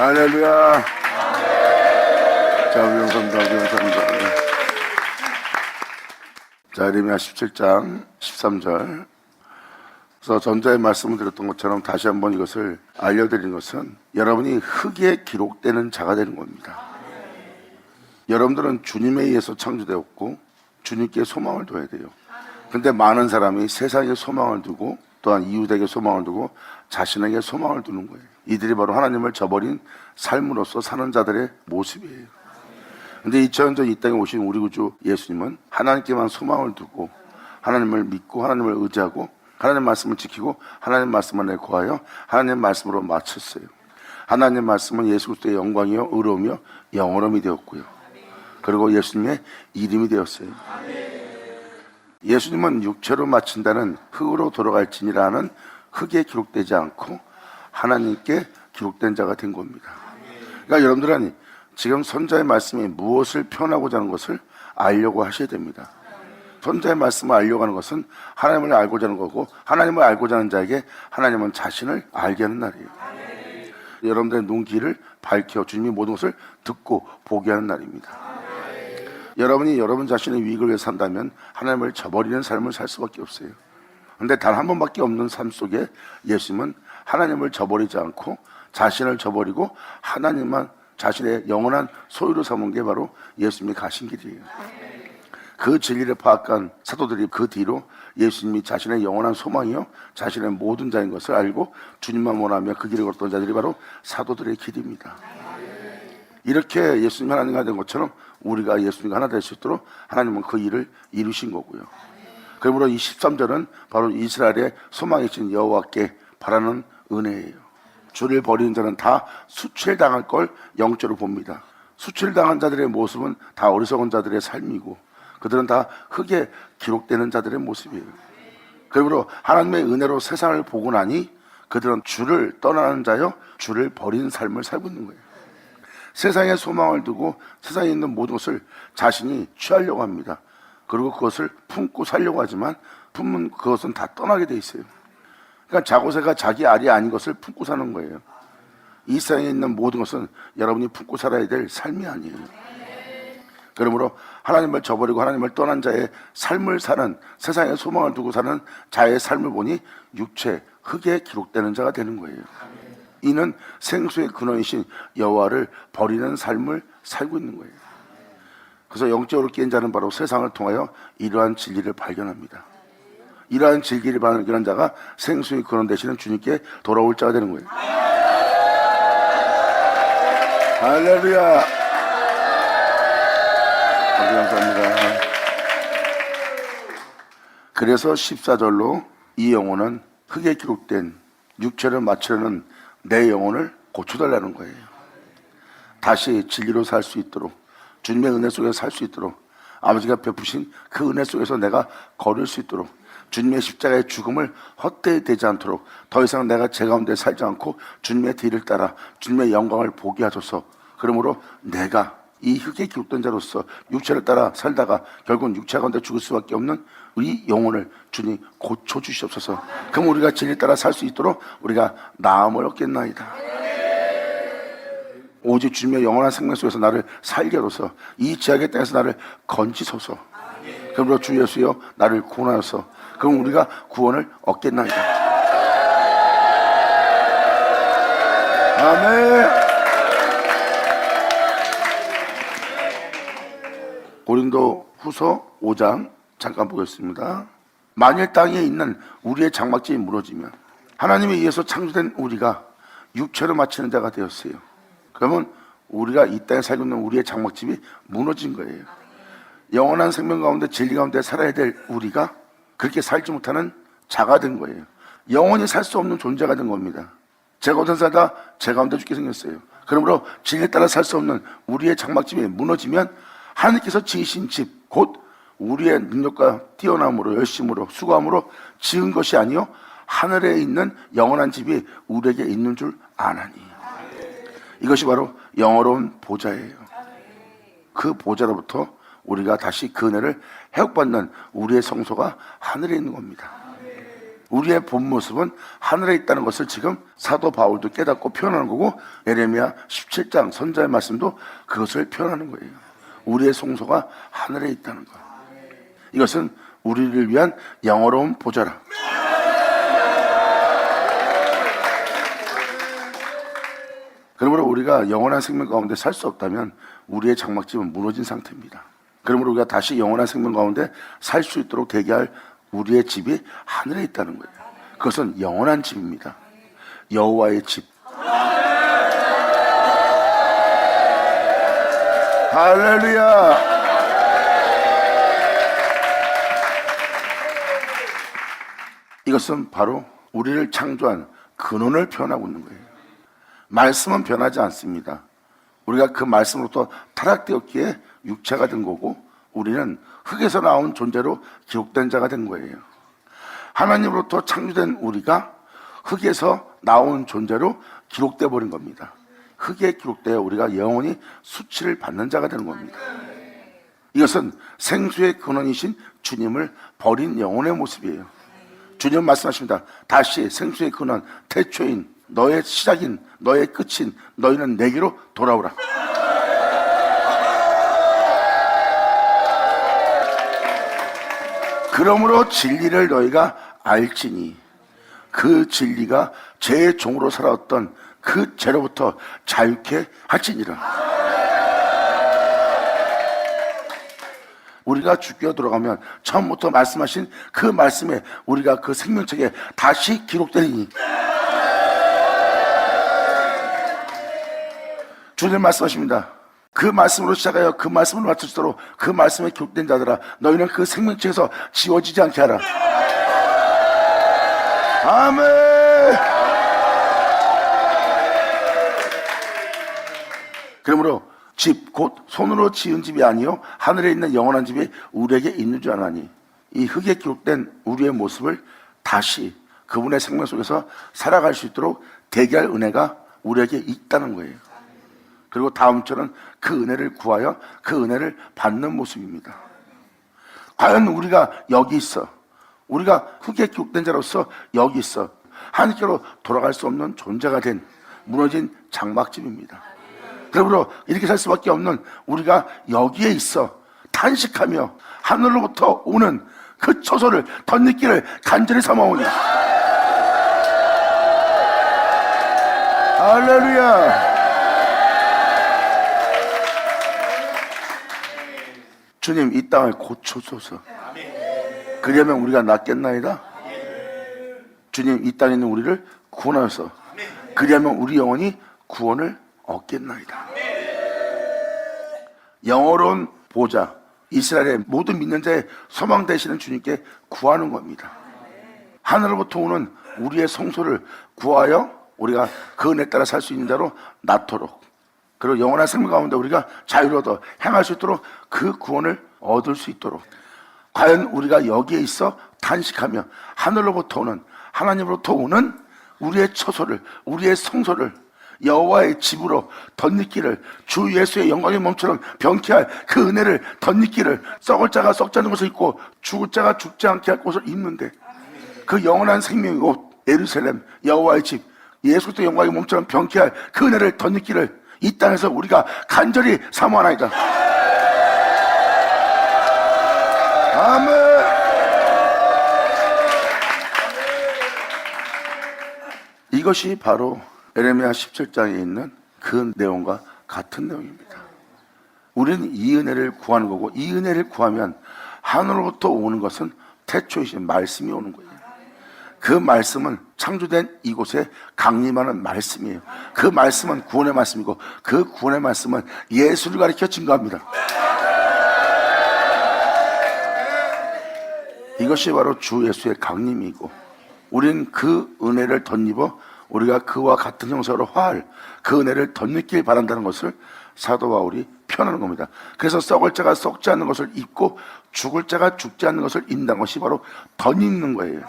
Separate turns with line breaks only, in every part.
할렐루야. 자, 우리 감사합니다. 자, 에레미야 17장 13절. 그래서 전자의 말씀을 드렸던 것처럼 다시 한번 이것을 알려드린 것은 여러분이 흙에 기록되는 자가 되는 겁니다. 여러분들은 주님에 의해서 창조되었고 주님께 소망을 둬야 돼요. 근데 많은 사람이 세상에 소망을 두고 또한 이웃에게 소망을 두고 자신에게 소망을 두는 거예요. 이들이 바로 하나님을 저버린 삶으로서 사는 자들의 모습이에요. 근데 2000년 전 이 땅에 오신 우리 구주 예수님은 하나님께만 소망을 두고 하나님을 믿고 하나님을 의지하고 하나님 말씀을 지키고 하나님 말씀만에 구하여 하나님 말씀으로 마쳤어요. 하나님 말씀은 예수 그리스도의 영광이요 의로우며 영원함이 되었고요. 그리고 예수님의 이름이 되었어요. 예수님은 육체로 마친다는 흙으로 돌아갈지니라는 흙에 기록되지 않고 하나님께 기록된 자가 된 겁니다. 그러니까 여러분들은 지금 선자의 말씀이 무엇을 표현하고자 하는 것을 알려고 하셔야 됩니다. 선자의 말씀을 알려고 하는 것은 하나님을 알고자 하는 거고 하나님을 알고자 하는 자에게 하나님은 자신을 알게 하는 날이에요. 여러분들의 눈길을 밝혀 주님이 모든 것을 듣고 보게 하는 날입니다. 여러분이 여러분 자신의 유익을 위해 산다면 하나님을 저버리는 삶을 살 수밖에 없어요. 그런데 단 한 번밖에 없는 삶 속에 예수님은 하나님을 저버리지 않고 자신을 저버리고 하나님만 자신의 영원한 소유로 삼은 게 바로 예수님이 가신 길이에요. 그 진리를 파악한 사도들이 그 뒤로 예수님이 자신의 영원한 소망이요 자신의 모든 자인 것을 알고 주님만 원하며 그 길을 걸었던 자들이 바로 사도들의 길입니다. 이렇게 예수님이 하나님과 된 것처럼 우리가 예수님과 하나 될 수 있도록 하나님은 그 일을 이루신 거고요. 그러므로 이 13절은 바로 이스라엘의 소망이신 여호와께 바라는 은혜예요. 주를 버리는 자는 다 수출당할 걸 영적으로 봅니다. 수출당한 자들의 모습은 다 어리석은 자들의 삶이고 그들은 다 흙에 기록되는 자들의 모습이에요. 그러므로 하나님의 은혜로 세상을 보고 나니 그들은 주를 떠나는 자여 주를 버리는 삶을 살고 있는 거예요. 세상에 소망을 두고 세상에 있는 모든 것을 자신이 취하려고 합니다. 그리고 그것을 품고 살려고 하지만 품은 그것은 다 떠나게 돼 있어요. 그러니까 자고새가 자기 알이 아닌 것을 품고 사는 거예요. 이 세상에 있는 모든 것은 여러분이 품고 살아야 될 삶이 아니에요. 그러므로 하나님을 저버리고 하나님을 떠난 자의 삶을 사는 세상에 소망을 두고 사는 자의 삶을 보니 육체, 흙에 기록되는 자가 되는 거예요. 이는 생수의 근원이신 여호와를 버리는 삶을 살고 있는 거예요. 그래서 영적으로 깬 자는 바로 세상을 통하여 이러한 진리를 발견합니다. 이러한 진리를 발견한 자가 생수의 근원 되시는 주님께 돌아올 자가 되는 거예요. 할렐루야. 감사합니다. 그래서 14절로 이 영혼은 흙에 기록된 육체를 맞추려는 내 영혼을 고쳐달라는 거예요. 다시 진리로 살 수 있도록 주님의 은혜 속에서 살 수 있도록 아버지가 베푸신 그 은혜 속에서 내가 걸을 수 있도록 주님의 십자가의 죽음을 헛되이 되지 않도록 더 이상 내가 제 가운데 살지 않고 주님의 뒤를 따라 주님의 영광을 보게 하소서. 그러므로 내가 이 흙에 기록된 자로서 육체를 따라 살다가 결국은 육체 가운데 죽을 수밖에 없는 우리 영혼을 주님 고쳐주시옵소서. 그럼 우리가 진리 따라 살 수 있도록 우리가 나음을 얻겠나이다. 오직 주님의 영원한 생명 속에서 나를 살게 하소서. 이 지하의 땅에서 나를 건지소서. 그러므로 주 예수여 나를 구원하소서. 그럼 우리가 구원을 얻겠나이다. 아멘. 고린도 후서 5장 잠깐 보겠습니다. 만일 땅에 있는 우리의 장막집이 무너지면 하나님에 의해서 창조된 우리가 육체로 마치는 자가 되었어요. 그러면 우리가 이 땅에 살고 있는 우리의 장막집이 무너진 거예요. 영원한 생명 가운데 진리 가운데 살아야 될 우리가 그렇게 살지 못하는 자가 된 거예요. 영원히 살 수 없는 존재가 된 겁니다. 제가 어떤 살다 제 가운데 죽게 생겼어요. 그러므로 진리에 따라 살 수 없는 우리의 장막집이 무너지면 하나님께서 지으신 집, 곧 우리의 능력과 뛰어남으로 열심으로 수고함으로 지은 것이 아니요 하늘에 있는 영원한 집이 우리에게 있는 줄 아나니. 이것이 바로 영어로운 보좌예요. 그 보좌로부터 우리가 다시 그 은혜를 회복받는 우리의 성소가 하늘에 있는 겁니다. 우리의 본 모습은 하늘에 있다는 것을 지금 사도 바울도 깨닫고 표현하는 거고, 예레미야 17장 선자의 말씀도 그것을 표현하는 거예요. 우리의 성소가 하늘에 있다는 것. 이것은 우리를 위한 영어로운 보좌라. 그러므로 우리가 영원한 생명 가운데 살 수 없다면 우리의 장막집은 무너진 상태입니다. 그러므로 우리가 다시 영원한 생명 가운데 살 수 있도록 대기할 우리의 집이 하늘에 있다는 거예요. 그것은 영원한 집입니다. 여호와의 집. 할렐루야. 이것은 바로 우리를 창조한 근원을 표현하고 있는 거예요. 말씀은 변하지 않습니다. 우리가 그 말씀으로부터 타락되었기에 육체가 된 거고, 우리는 흙에서 나온 존재로 기록된 자가 된 거예요. 하나님으로부터 창조된 우리가 흙에서 나온 존재로 기록돼 버린 겁니다. 흙에 기록되어 우리가 영원히 수치를 받는 자가 되는 겁니다. 이것은 생수의 근원이신 주님을 버린 영혼의 모습이에요. 주님 말씀하십니다. 다시 생수의 근원, 태초인, 너의 시작인, 너의 끝인 너희는 내게로 돌아오라. 그러므로 진리를 너희가 알지니 그 진리가 죄의 종으로 살아왔던 그 죄로부터 자유케 할지니라. 우리가 죽게 돌아가면 처음부터 말씀하신 그 말씀에 우리가 그 생명책에 다시 기록되리니, 주님 말씀하십니다. 그 말씀으로 시작하여 그 말씀을 마치도록 그 말씀에 기록된 자들아, 너희는 그 생명책에서 지워지지 않게 하라. 아멘. 그러므로 집, 곧 손으로 지은 집이 아니요 하늘에 있는 영원한 집이 우리에게 있는 줄 아나니, 이 흙에 기록된 우리의 모습을 다시 그분의 생명 속에서 살아갈 수 있도록 대기할 은혜가 우리에게 있다는 거예요. 그리고 다음 절은 그 은혜를 구하여 그 은혜를 받는 모습입니다. 과연 우리가 여기 있어, 우리가 흙에 기록된 자로서 여기 있어 하나님께로 돌아갈 수 없는 존재가 된 무너진 장막집입니다. 그러므로 이렇게 살 수밖에 없는 우리가 여기에 있어 탄식하며 하늘로부터 오는 그 초소를 덧입기를 간절히 삼아오니, 할렐루야. 주님, 이 땅을 고쳐소서. 그러면 우리가 낫겠나이다. 주님, 이 땅에 있는 우리를 구원하소서. 그러면 우리 영혼이 구원을 얻겠나이다. 영어로운 보좌, 이스라엘의 모든 믿는 자의 소망 되시는 주님께 구하는 겁니다. 하늘로부터 오는 우리의 성소를 구하여 우리가 그 은혜 따라 살 수 있는 자로 낳도록, 그리고 영원한 생명 가운데 우리가 자유를 얻어 행할 수 있도록 그 구원을 얻을 수 있도록, 과연 우리가 여기에 있어 탄식하며 하늘로부터 오는, 하나님으로부터 오는 우리의 처소를, 우리의 성소를 여호와의 집으로 덧입기를, 주 예수의 영광의 몸처럼 병케할 그 은혜를 덧입기를, 썩을 자가 썩지 않는 것을 입고 죽을 자가 죽지 않게 할 것을 입는데, 그 영원한 생명의 옷 예루살렘 여호와의 집 예수 그리스도의 영광의 몸처럼 병케할 그 은혜를 덧입기를 이 땅에서 우리가 간절히 사모하나이다. 아멘. 이것이 바로 예레미야 17장에 있는 그 내용과 같은 내용입니다. 우리는 이 은혜를 구하는 거고, 이 은혜를 구하면 하늘로부터 오는 것은 태초이신 말씀이 오는 거예요. 그 말씀은 창조된 이곳에 강림하는 말씀이에요. 그 말씀은 구원의 말씀이고, 그 구원의 말씀은 예수를 가리켜 증거합니다. 이것이 바로 주 예수의 강림이고, 우린 그 은혜를 덧입어 우리가 그와 같은 형상으로 화할 그 은혜를 덧입길 바란다는 것을 사도 바울이 표현하는 겁니다. 그래서 썩을 자가 썩지 않는 것을 입고 죽을 자가 죽지 않는 것을 입는 것이 바로 덧입는 거예요.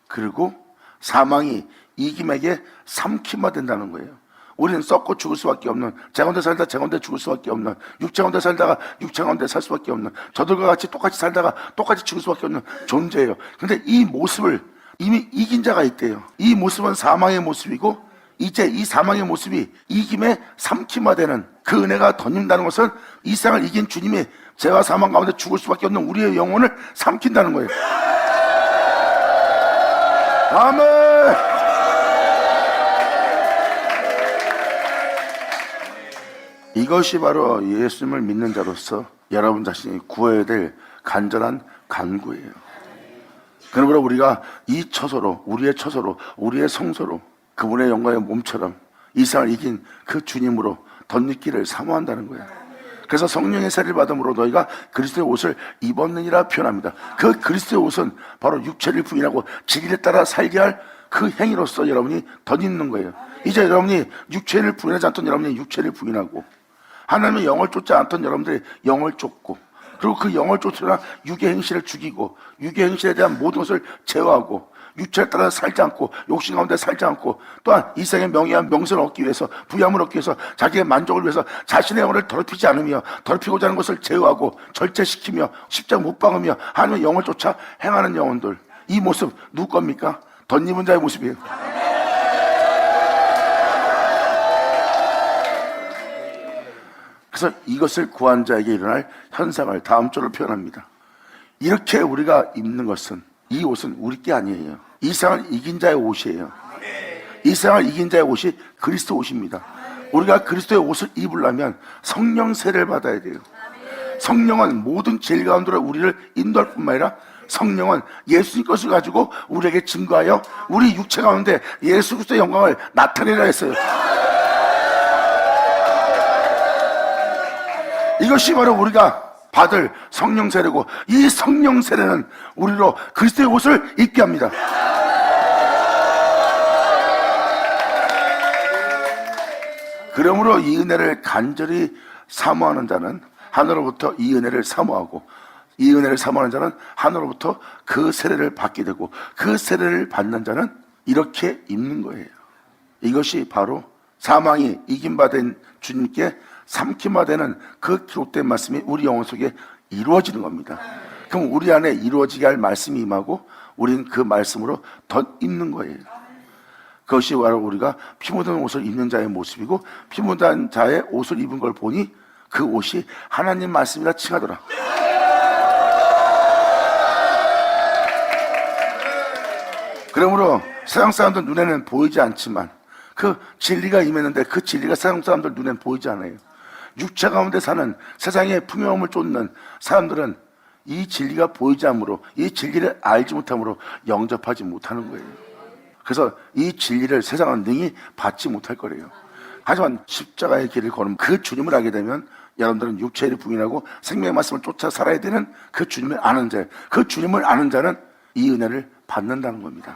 그리고 사망이 이김에게 삼키마 된다는 거예요. 우리는 썩고 죽을 수밖에 없는, 재 가운데 살다 재 가운데 죽을 수밖에 없는, 육체 가운데 살다가 육체 가운데 살 수밖에 없는, 저들과 같이 똑같이 살다가 똑같이 죽을 수밖에 없는 존재예요. 그런데 이 모습을 이미 이긴 자가 있대요. 이 모습은 사망의 모습이고 이제 이 사망의 모습이 이김에 삼킴화되는 그 은혜가 덧입는다는 것은 이 세상을 이긴 주님이 죄와 사망 가운데 죽을 수밖에 없는 우리의 영혼을 삼킨다는 거예요. 아멘. 이것이 바로 예수님을 믿는 자로서 여러분 자신이 구해야 될 간절한 간구예요. 그러므로 우리가 이 처소로, 우리의 처소로, 우리의 성소로 그분의 영광의 몸처럼 이 세상을 이긴 그 주님으로 덧입기를 사모한다는 거예요. 그래서 성령의 세례를 받음으로 너희가 그리스도의 옷을 입었느니라 표현합니다. 그 그리스도의 옷은 바로 육체를 부인하고 진리에 따라 살게 할 그 행위로서 여러분이 덧입는 거예요. 이제 여러분이 육체를 부인하지 않던 여러분이 육체를 부인하고 하나님의 영을 쫓지 않던 여러분들이 영을 쫓고 그리고 그 영을 쫓으나 육의 행실을 죽이고 육의 행실에 대한 모든 것을 제어하고 육체에 따라 살지 않고 욕심 가운데 살지 않고 또한 이 세상의 명예와 명성을 얻기 위해서 부양을 얻기 위해서 자기의 만족을 위해서 자신의 영혼을 더럽히지 않으며 더럽히고자 하는 것을 제어하고 절제시키며 십자가 못 박으며 하나님의 영을 쫓아 행하는 영혼들, 이 모습 누구 겁니까? 덧입은 자의 모습이에요. 그래서 이것을 구한 자에게 일어날 현상을 다음 절로 표현합니다. 이렇게 우리가 입는 것은, 이 옷은 우리 게 아니에요. 이 세상을 이긴 자의 옷이에요. 이 세상을 이긴 자의 옷이 그리스도 옷입니다. 우리가 그리스도의 옷을 입으려면 성령 세례를 받아야 돼요. 성령은 모든 진리 가운데로 우리를 인도할 뿐만 아니라 성령은 예수님 것을 가지고 우리에게 증거하여 우리 육체 가운데 예수 그리스도의 영광을 나타내라 했어요. 이것이 바로 우리가 받을 성령 세례고, 이 성령 세례는 우리로 그리스도의 옷을 입게 합니다. 그러므로 이 은혜를 간절히 사모하는 자는 하늘로부터 이 은혜를 사모하고, 이 은혜를 사모하는 자는 하늘로부터 그 세례를 받게 되고, 그 세례를 받는 자는 이렇게 입는 거예요. 이것이 바로 사망이 이김받은 주님께 삼킴화되는 그 기록된 말씀이 우리 영혼 속에 이루어지는 겁니다. 그럼 우리 안에 이루어지게 할 말씀이 임하고 우리는 그 말씀으로 덧입는 거예요. 그것이 바로 우리가 피 묻은 옷을 입는 자의 모습이고, 피 묻은 자의 옷을 입은 걸 보니 그 옷이 하나님 말씀이라 칭하더라. 그러므로 세상 사람들 눈에는 보이지 않지만 그 진리가 임했는데 그 진리가 세상 사람들 눈에는 보이지 않아요. 육체 가운데 사는 세상의 풍요함을 쫓는 사람들은 이 진리가 보이지 않으므로, 이 진리를 알지 못함으로 영접하지 못하는 거예요. 그래서 이 진리를 세상은 능히 받지 못할 거래요. 하지만 십자가의 길을 걸으면 그 주님을 알게 되면 여러분들은 육체를 부인하고 생명의 말씀을 쫓아 살아야 되는 그 주님을 아는 자, 그 주님을 아는 자는 이 은혜를 받는다는 겁니다.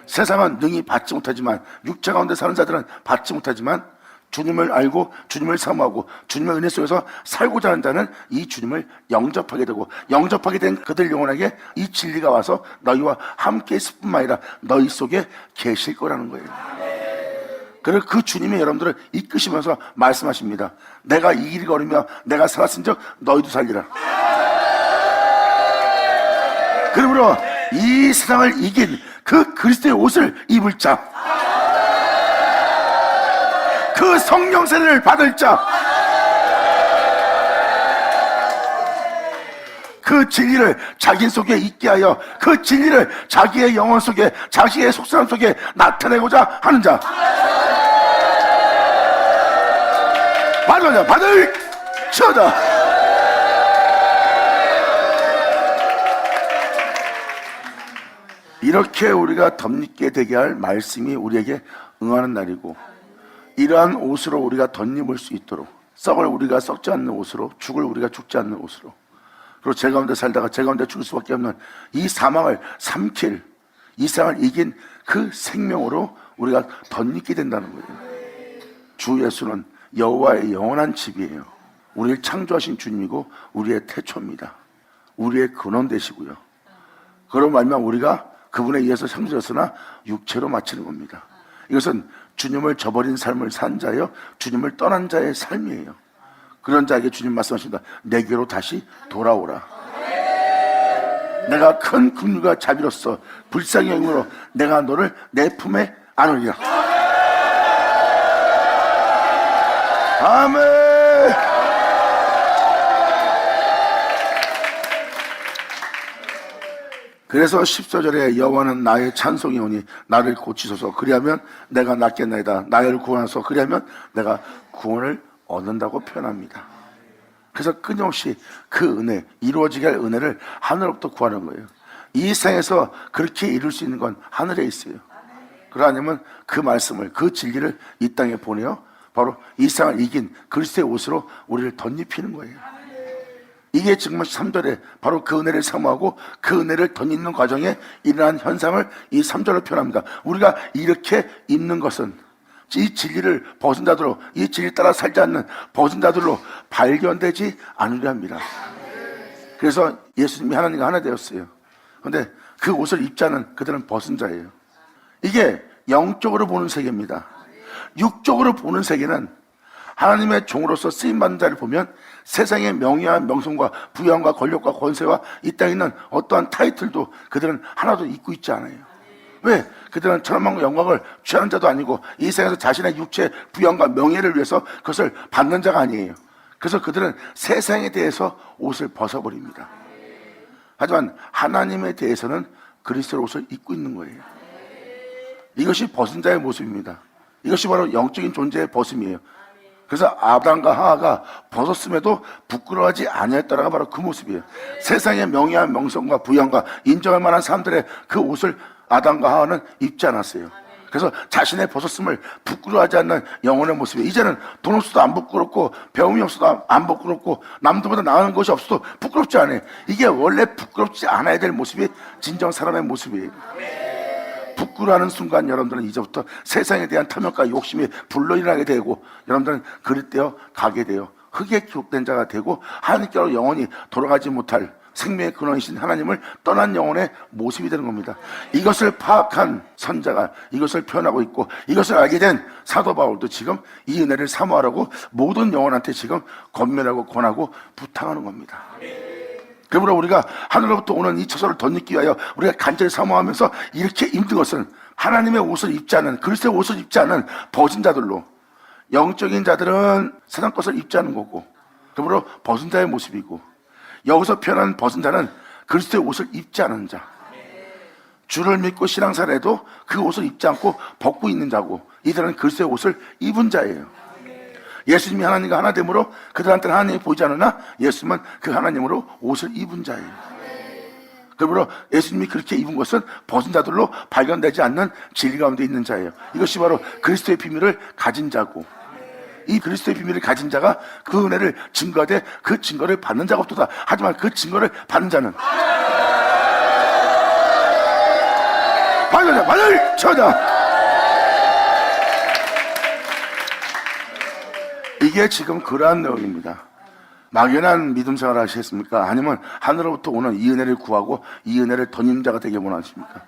세상은 능히 받지 못하지만, 육체 가운데 사는 자들은 받지 못하지만 주님을 알고 주님을 사모하고 주님의 은혜 속에서 살고자 하는 자는 이 주님을 영접하게 되고, 영접하게 된 그들 영혼에게 이 진리가 와서 너희와 함께 있을 뿐만 아니라 너희 속에 계실 거라는 거예요. 그래서 그 주님이 여러분들을 이끄시면서 말씀하십니다. 내가 이 길을 걸으며 내가 살았은 적 너희도 살리라. 그러므로 이 세상을 이긴 그 그리스도의 옷을 입을 자, 그 성령 세례를 받을 자, 그 진리를 자기 속에 있게 하여 그 진리를 자기의 영혼 속에, 자기의 속사람 속에 나타내고자 하는 자, 받을 자다. 이렇게 우리가 덧입게 되게 할 말씀이 우리에게 응하는 날이고, 이러한 옷으로 우리가 덧입을 수 있도록, 썩을 우리가 썩지 않는 옷으로, 죽을 우리가 죽지 않는 옷으로, 그리고 죄 가운데 살다가 죄 가운데 죽을 수밖에 없는 이 사망을 삼킬, 이 세상을 이긴 그 생명으로 우리가 덧입게 된다는 거예요. 주 예수는 여호와의 영원한 집이에요. 우리를 창조하신 주님이고 우리의 태초입니다. 우리의 근원 되시고요. 그로 말미암아 우리가 그분에 의해서 창조되었으나 육체로 마치는 겁니다. 이것은 주님을 저버린 삶을 산 자여 주님을 떠난 자의 삶이에요. 그런 자에게 주님 말씀하십니다. 내게로 다시 돌아오라. 내가 큰 긍휼과 자비로서 불쌍히 여김으로 내가 너를 내 품에 안으리라. 아멘. 그래서 14절에 여호와는 나의 찬송이 오니 나를 고치소서 그리하면 내가 낫겠나이다. 나를 구원하소서 그리하면 내가 구원을 얻는다고 표현합니다. 그래서 끊임없이 그 은혜, 이루어지게 할 은혜를 하늘로부터 구하는 거예요. 이 세상에서 그렇게 이룰 수 있는 건 하늘에 있어요. 그러냐면 그 말씀을, 그 진리를 이 땅에 보내어 바로 이 세상을 이긴 그리스도의 옷으로 우리를 덧입히는 거예요. 이게 지금 3절에 바로 그 은혜를 사모하고 그 은혜를 덧입는 과정에 일어난 현상을 이 3절로 표현합니다. 우리가 이렇게 입는 것은 이 진리를 벗은 자들로, 이 진리 따라 살지 않는 벗은 자들로 발견되지 않으려 합니다. 그래서 예수님이 하나님과 하나 되었어요. 그런데 그 옷을 입지 않은 그들은 벗은 자예요. 이게 영적으로 보는 세계입니다. 육적으로 보는 세계는 하나님의 종으로서 쓰임받는 자를 보면 세상의 명예와 명성과 부양과 권력과 권세와 이 땅에 있는 어떠한 타이틀도 그들은 하나도 잊고 있지 않아요. 왜? 그들은 천만과 영광을 취하는 자도 아니고 이 세상에서 자신의 육체 부양과 명예를 위해서 그것을 받는 자가 아니에요. 그래서 그들은 세상에 대해서 옷을 벗어버립니다. 하지만 하나님에 대해서는 그리스도의 옷을 입고 있는 거예요. 이것이 벗은 자의 모습입니다. 이것이 바로 영적인 존재의 벗음이에요. 그래서 아담과 하와가 벗었음에도 부끄러워하지 아니했다라가 바로 그 모습이에요. 세상의 명예와 명성과 부양과 인정할 만한 사람들의 그 옷을 아담과 하와는 입지 않았어요. 그래서 자신의 벗었음을 부끄러워하지 않는 영혼의 모습이에요. 이제는 돈 없어도 안 부끄럽고 배움이 없어도 안 부끄럽고 남들보다 나은 것이 없어도 부끄럽지 않아요. 이게 원래 부끄럽지 않아야 될 모습이 진정 사람의 모습이에요. 부끄러워하는 순간 여러분들은 이제부터 세상에 대한 탐욕과 욕심이 불러일어나게 되고 여러분들은 그릇되어 가게 되어 흙에 기록된 자가 되고 하나님께로 영원히 돌아가지 못할 생명의 근원이신 하나님을 떠난 영혼의 모습이 되는 겁니다. 이것을 파악한 선자가 이것을 표현하고 있고 이것을 알게 된 사도 바울도 지금 이 은혜를 사모하라고 모든 영혼한테 지금 권면하고 권하고 부탁하는 겁니다. 그러므로 우리가 하늘로부터 오는 이 처소를 덧입기 위하여 우리가 간절히 사모하면서 이렇게 힘든 것은 하나님의 옷을 입지 않은, 그리스도의 옷을 입지 않은 벗은 자들로, 영적인 자들은 세상 것을 입지 않은 거고 그러므로 벗은 자의 모습이고 여기서 표현한 벗은 자는 그리스도의 옷을 입지 않은 자, 주를 믿고 신앙생활해도 그 옷을 입지 않고 벗고 있는 자고 이들은 그리스도의 옷을 입은 자예요. 예수님이 하나님과 하나 되므로 그들한테는 하나님이 보이지 않으나 예수님은 그 하나님으로 옷을 입은 자예요. 그러므로 예수님이 그렇게 입은 것은 벗은 자들로 발견되지 않는 진리 가운데 있는 자예요. 이것이 바로 그리스도의 비밀을 가진 자고 이 그리스도의 비밀을 가진 자가 그 은혜를 증거하되 그 증거를 받는 자가 없도다. 하지만 그 증거를 받는 자는 받는 자, 받을 처자. 이게 지금 그러한 내용입니다. 막연한 믿음 생활 하시겠습니까? 아니면 하늘로부터 오는 이 은혜를 구하고 이 은혜를 덧입는 자가 되길 원하십니까?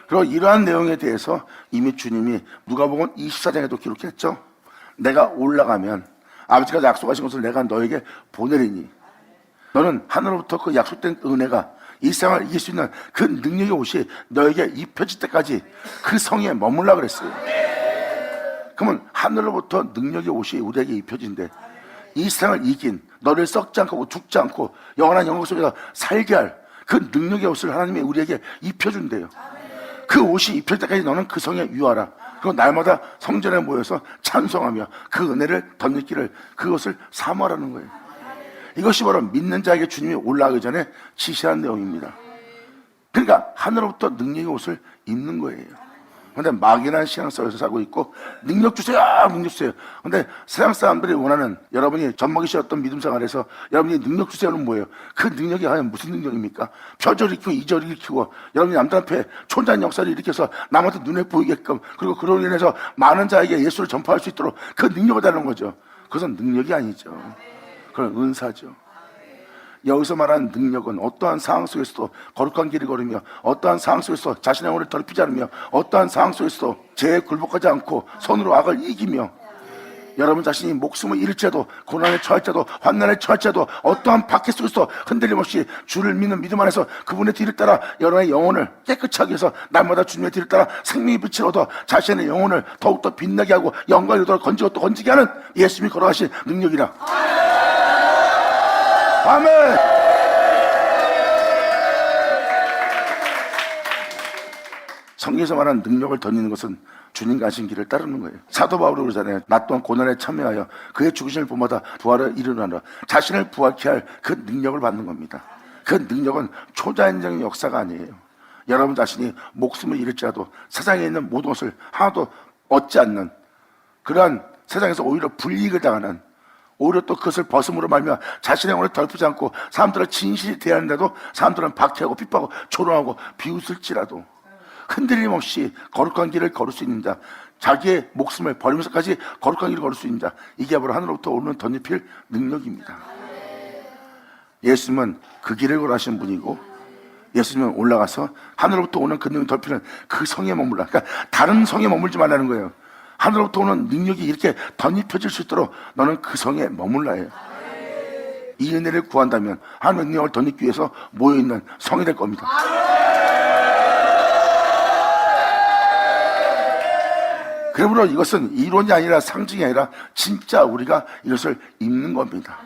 그리고 이러한 내용에 대해서 이미 주님이 누가복음 24장에도 기록했죠. 내가 올라가면 아버지가 약속하신 것을 내가 너에게 보내리니 너는 하늘로부터 그 약속된 은혜가 이 세상을 이길 수 있는 그 능력의 옷이 너에게 입혀질 때까지 그 성에 머물라 그랬어요. 그러면 하늘로부터 능력의 옷이 우리에게 입혀진대. 이 세상을 이긴 너를 썩지 않고 죽지 않고 영원한 영광 속에서 살게 할 그 능력의 옷을 하나님이 우리에게 입혀준대요. 그 옷이 입힐 때까지 너는 그 성에 유하라. 그리고 날마다 성전에 모여서 찬송하며 그 은혜를 덧입기를 그것을 사모하라는 거예요. 이것이 바로 믿는 자에게 주님이 올라가기 전에 지시한 내용입니다. 그러니까 하늘로부터 능력의 옷을 입는 거예요. 그런데 막연한 신앙 속에서 살고 있고 능력 주세요, 능력 주세요. 그런데 세상 사람들이 원하는 여러분이 젖먹이셨던 믿음 생활에서 여러분이 능력 주세요는 뭐예요? 그 능력이 과연 무슨 능력입니까? 표적을 일으키고 이적을 일으키고 여러분이 남들 앞에 촌장 역사를 일으켜서 남한테 눈에 보이게끔 그리고 그로 인해서 많은 자에게 예수를 전파할 수 있도록 그 능력을 다루는 거죠. 그것은 능력이 아니죠. 그건 은사죠. 여기서 말하는 능력은 어떠한 상황 속에서도 거룩한 길을 걸으며 어떠한 상황 속에서 자신의 영혼을 더럽히지 않으며 어떠한 상황 속에서도 죄에 굴복하지 않고 손으로 악을 이기며 여러분 자신이 목숨을 잃을지라도, 고난에 처할지라도, 환난에 처할지라도, 어떠한 박해 속에서 흔들림 없이 주를 믿는 믿음 안에서 그분의 뒤를 따라 여러분의 영혼을 깨끗이 하기 위해서 날마다 주님의 뒤를 따라 생명의 빛을 얻어 자신의 영혼을 더욱더 빛나게 하고 영광을 얻어 건지고 또 건지게 하는 예수님이 걸어가신 능력이라. 아멘. 성경에서 말하는 능력을 덧입는 것은 주님 가신 길을 따르는 거예요. 사도 바울이 그러잖아요. 나 또한 고난에 참여하여 그의 죽으심을 본마다 부활을 이루나라. 자신을 부활케 할 그 능력을 받는 겁니다. 그 능력은 초자연적인 역사가 아니에요. 여러분 자신이 목숨을 잃을지라도 세상에 있는 모든 것을 하나도 얻지 않는, 그러한 세상에서 오히려 불이익을 당하는, 오히려 또 그것을 벗음으로 말미암아 자신의 영혼을 더럽히지 않고 사람들을 진실히 대하는데도 사람들은 박해하고 핍박하고 조롱하고 비웃을지라도 흔들림 없이 거룩한 길을 걸을 수 있는 자, 자기의 목숨을 버리면서까지 거룩한 길을 걸을 수 있는 자, 이게 바로 하늘로부터 오는 덧입힐 능력입니다. 예수님은 그 길을 걸어가신 분이고, 예수님은 올라가서 하늘로부터 오는 그 능력을 덮이는 그 성에 머물라. 그러니까 다른 성에 머물지 말라는 거예요. 하늘로부터 오는 능력이 이렇게 덧입혀질 수 있도록 너는 그 성에 머물라예요. 이 은혜를 구한다면 하나님의 능력을 덧입기 위해서 모여있는 성이 될 겁니다. 그러므로 이것은 이론이 아니라 상징이 아니라 진짜 우리가 이것을 입는 겁니다.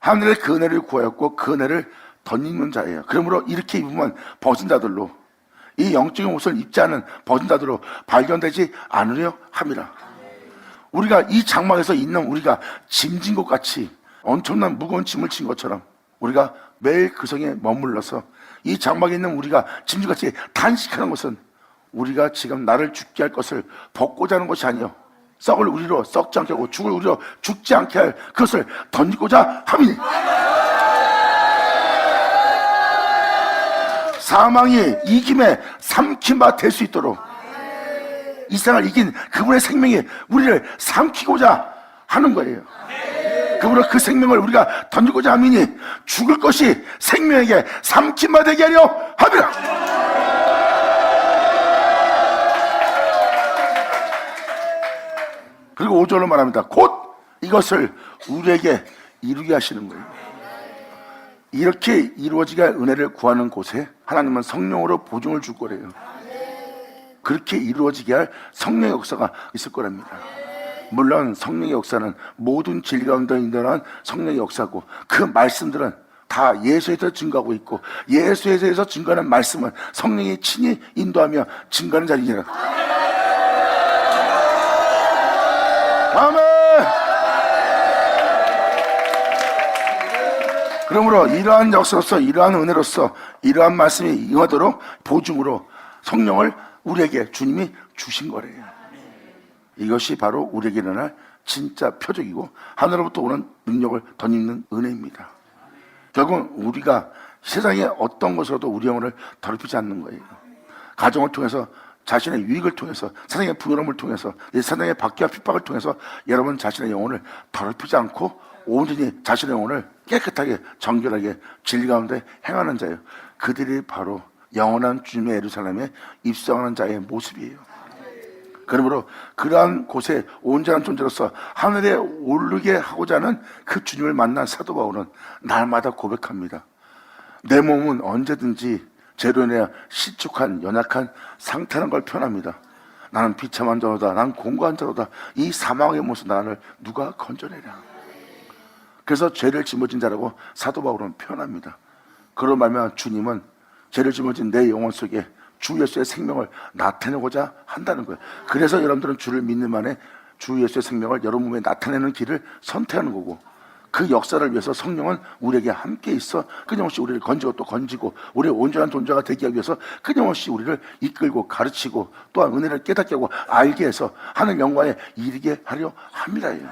하늘의 그 은혜를 구하였고 그 은혜를 덧입는 자예요. 그러므로 이렇게 입으면 벗은 자들로, 이 영적인 옷을 입지 않은 벗은 자들로 발견되지 않으려 함이라. 우리가 이 장막에서 있는 우리가 짐진 것 같이 엄청난 무거운 짐을 진 것처럼 우리가 매일 그 성에 머물러서 이 장막에 있는 우리가 짐진같이 단식하는 것은 우리가 지금 나를 죽게 할 것을 벗고자 하는 것이 아니요, 썩을 우리로 썩지 않게 하고 죽을 우리로 죽지 않게 할 그것을 던지고자 함이니, 사망이 이김에 삼킨 바 될 수 있도록 이 세상을 이긴 그분의 생명이 우리를 삼키고자 하는 거예요. 그분은 그 생명을 우리가 던지고자 함이니 죽을 것이 생명에게 삼킨 바 되게 하려 함이라. 그리고 5절로 말합니다. 곧 이것을 우리에게 이루게 하시는 거예요. 이렇게 이루어지게 할 은혜를 구하는 곳에 하나님은 성령으로 보증을 줄 거래요. 그렇게 이루어지게 할 성령의 역사가 있을 거랍니다. 물론 성령의 역사는 모든 진리 가운데 인도하는 성령의 역사고, 그 말씀들은 다 예수에서 증거하고 있고, 예수에 대해서 증거하는 말씀은 성령이 친히 인도하며 증거하는 자리니라. 아멘. 그러므로 이러한 역사로서, 이러한 은혜로서, 이러한 말씀이 임하도록 보증으로 성령을 우리에게 주님이 주신 거래요. 이것이 바로 우리에게 일어날 진짜 표적이고 하늘로부터 오는 능력을 덧입는 은혜입니다. 결국은 우리가 세상의 어떤 것으로도 우리 영혼을 더럽히지 않는 거예요. 가정을 통해서, 자신의 유익을 통해서, 세상의 부요함을 통해서, 세상의 박해와 핍박을 통해서 여러분 자신의 영혼을 더럽히지 않고 온전히 자신의 영혼을 깨끗하게 정결하게 진리 가운데 행하는 자예요. 그들이 바로 영원한 주님의 예루살렘에 입성하는 자의 모습이에요. 그러므로 그러한 곳에 온전한 존재로서 하늘에 오르게 하고자 하는 그 주님을 만난 사도 바울은 날마다 고백합니다. 내 몸은 언제든지 죄로 인하여 실족한 연약한 상태라는 걸 표현합니다. 나는 비참한 자로다, 난 공고한 자로다, 이 사망의 모습 나를 누가 건져내랴. 그래서 죄를 짊어진 자라고 사도 바울은 표현합니다. 그런 말면 주님은 죄를 짊어진 내 영혼 속에 주 예수의 생명을 나타내고자 한다는 거예요. 그래서 여러분들은 주를 믿는 만에 주 예수의 생명을 여러분 몸에 나타내는 길을 선택하는 거고, 그 역사를 위해서 성령은 우리에게 함께 있어 끊임없이 우리를 건지고 또 건지고 우리의 온전한 존재가 되게 하기 위해서 끊임없이 우리를 이끌고 가르치고 또한 은혜를 깨닫게 하고 알게 해서 하늘 영광에 이르게 하려 함이라예요.